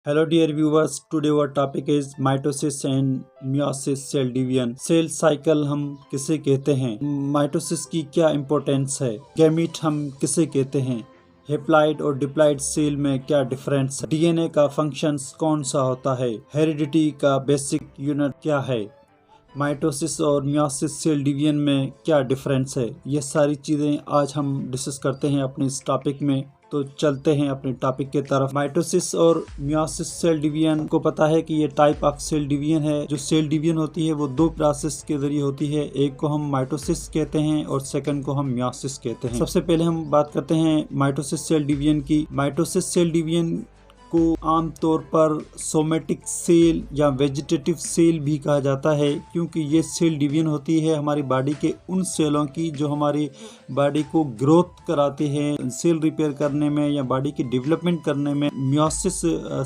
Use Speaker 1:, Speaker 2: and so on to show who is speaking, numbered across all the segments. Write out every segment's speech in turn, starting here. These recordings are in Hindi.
Speaker 1: Hello dear viewers, today our topic is mitosis and meiosis cell division. Cell cycle हम किसे कहते हैं, माइटोसिस की क्या इम्पोर्टेंस है, गैमीट हम किसे कहते हैं, हेप्लाइड और डिप्लाइड सेल में क्या डिफरेंस है, डीएनए का फंक्शंस कौन सा होता है, हेरिडिटी का बेसिक यूनिट क्या है, माइटोसिस और मियोसिस सेल डिवीजन में क्या डिफरेंस है, ये सारी चीज़ें आज हम डिस्कस करते हैं अपने इस टॉपिक में। तो चलते हैं अपने टॉपिक के तरफ। माइटोसिस और मियोसिस सेल डिवीजन को पता है कि ये टाइप ऑफ सेल डिवीजन है। जो सेल डिवीजन होती है वो दो प्रोसेस के जरिए होती है, एक को हम माइटोसिस कहते हैं और सेकंड को हम मियोसिस कहते हैं। सबसे पहले हम बात करते हैं माइटोसिस सेल डिवीजन की। माइटोसिस सेल डिवीजन को आमतौर पर सोमेटिक सेल या वेजिटेटिव सेल भी कहा जाता है, क्योंकि ये सेल डिवीजन होती है हमारी बॉडी के उन सेलों की जो हमारी बॉडी को ग्रोथ कराते हैं, सेल रिपेयर करने में या बॉडी की डेवलपमेंट करने में। मियोसिस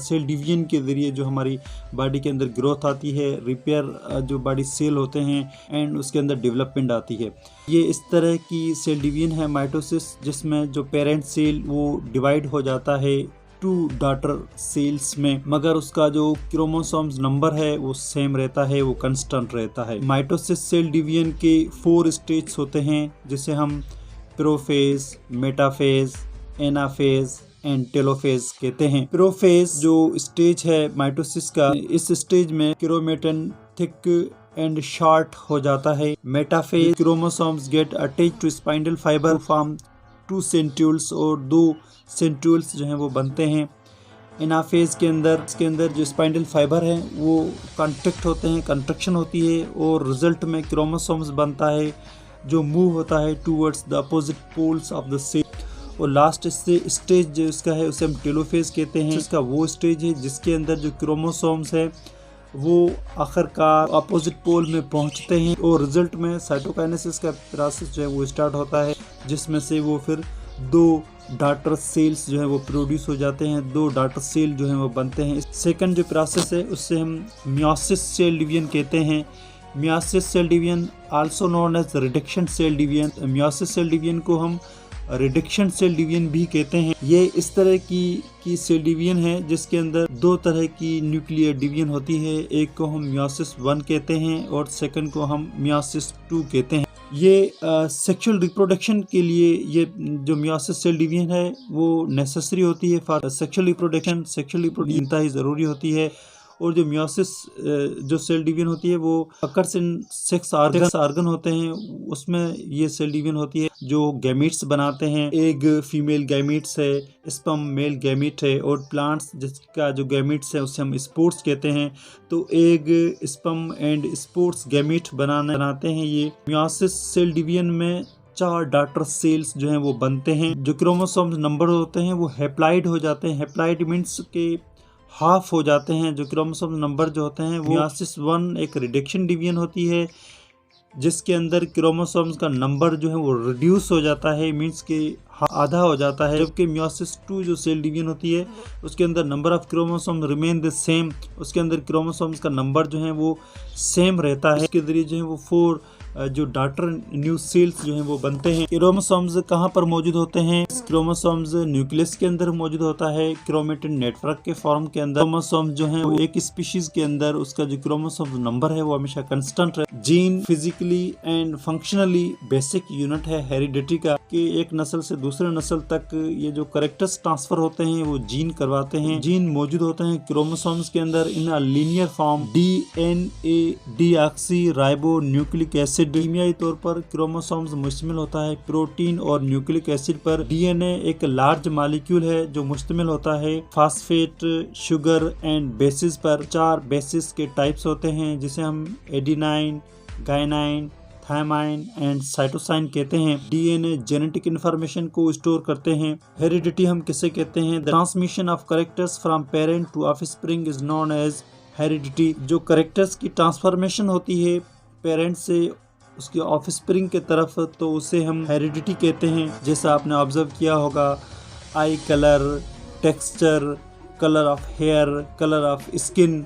Speaker 1: सेल डिवीजन के जरिए जो हमारी बॉडी के अंदर ग्रोथ आती है, रिपेयर जो बॉडी सेल होते हैं एंड उसके अंदर डेवलपमेंट आती है। ये इस तरह की सेल डिवीजन है माइटोसिस, जिसमें जो पेरेंट सेल वो डिवाइड हो जाता है टू डॉटर सेल्स में, मगर उसका जो क्रोमोसोम्स नंबर है वो सेम रहता है, वो कांस्टेंट रहता है। माइटोसिस सेल डिवीजन के 4 स्टेज होते हैं, जिसे हम prophase, metaphase, anaphase and telophase कहते हैं। प्रोफेज जो स्टेज है माइटोसिस का, इस स्टेज में क्रोमेटिन थिक एंड शॉर्ट हो जाता है। Metaphase chromosomes get attached to spindle fibre form 2 centrioles और 2 सेंट्यूल्स जो हैं वो बनते हैं। एनाफेज के अंदर जो स्पाइंडल फाइबर हैं वो कॉन्ट्रैक्ट होते हैं, कंट्रक्शन होती है और रिजल्ट में क्रोमोसोम्स बनता है जो मूव होता है towards the opposite poles of the cell. और लास्ट स्टेज जो इसका है उसे हम टेलोफेज कहते हैं। इसका वो स्टेज है जिसके अंदर जो क्रोमोसोम्स है वो आखिरकार अपोजिट पोल में पहुंचते हैं और रिजल्ट में साइटोकाइनेसिस का प्रोसेस जो है वो स्टार्ट होता है, जिसमें से वो फिर 2 डॉटर सेल्स जो है वो प्रोड्यूस हो जाते हैं, 2 डॉटर सेल जो है वो बनते हैं। सेकंड जो प्रोसेस है उससे हम मियोसिस सेल डिवीजन कहते हैं। Meiosis cell division also known as reduction cell division. Meiosis cell division को हम रिडक्शन सेल डिवीजन भी कहते हैं। ये इस तरह की सेल डिवीजन है जिसके अंदर 2 तरह की न्यूक्लियर डिवीजन होती है, एक को हम मियोसिस 1 कहते हैं और सेकंड को हम मियोसिस 2 कहते हैं। ये सेक्सुअल रिप्रोडक्शन के लिए ये जो मियोसिस सेल डिवीजन है वो नेसेसरी होती है for sexual reproduction. Sexual reproduction इंतहाई ज़रूरी होती है। और जो मियोसिस जो सेल डिवीजन होती है वो अकर्स इन सेक्स आर्गन होते हैं, उसमें ये सेल डिवीजन होती है जो गैमीट्स बनाते हैं। एग फीमेल गैमीट्स है, स्पर्म मेल गैमीट है और प्लांट्स जिसका जो गैमीट्स है उसे हम स्पोर्ट्स कहते हैं। तो egg, sperm and sports gamete बनाते हैं। ये मियोसिस सेल डिवीजन में 4 डॉटर सेल्स जो हैं वो बनते हैं। जो क्रोमोसोम्स नंबर होते हैं वो हेप्लाइड हो जाते हैं। हेप्लाइड मीन्स के हाफ हो जाते हैं। जो क्रोमोसोम नंबर जो होते हैं वो मियोसिस 1 एक रिडक्शन डिवीजन होती है जिसके अंदर क्रोमोसोम्स का नंबर जो है वो रिड्यूस हो जाता है, मीन्स के आधा हो जाता है। जबकि मियोसिस 2 जो सेल डिवीजन होती है उसके अंदर number of chromosome remain the same, उसके अंदर क्रोमोसोम्स का नंबर जो है वो सेम रहता है। इसके जरिए जो है वो 4 जो डॉटर न्यू सेल्स जो हैं वो बनते हैं। क्रोमोसोम्स कहाँ पर मौजूद होते हैं? क्रोमोसोम्स न्यूक्लियस के अंदर मौजूद होता है, क्रोमेटिन नेटवर्क के फॉर्म के अंदर। क्रोमोसोम जो है वो एक स्पीशीज के अंदर उसका जो क्रोमोसोम नंबर है वो हमेशा कांस्टेंट है। Gene physically and functionally basic unit है हेरिडिटी का, कि एक नस्ल से दूसरे नस्ल तक ये जो कैरेक्टर्स ट्रांसफर होते हैं वो जीन करवाते हैं। जीन मौजूद होते हैं क्रोमोसोम्स के अंदर in a linear form, DNA deoxyribonucleic acid. कीमियाई तौर पर क्रोमोसोम्स मुश्तमिल होता है प्रोटीन और न्यूक्लिक एसिड पर। डीएनए एक लार्ज मॉलिक्यूल है जो मुश्तमिल होता है फॉस्फेट, शुगर एंड बेसिस पर। 4 बेसिस के टाइप्स होते हैं जिसे हम adenine, guanine, thymine and cytosine कहते हैं। डीएनए जेनेटिक इंफॉर्मेशन को स्टोर करते हैं। हेरिडिटी हम किसे कहते हैं? The transmission of characters from parent to offspring is known as heredity. जो कैरेक्टर्स की ट्रांसफॉर्मेशन होती है पेरेंट से उसके ऑफस्प्रिंग के तरफ, तो उसे हम हेरिडिटी कहते हैं। जैसा आपने ऑब्जर्व किया होगा, eye colour, texture, colour of hair, colour of skin,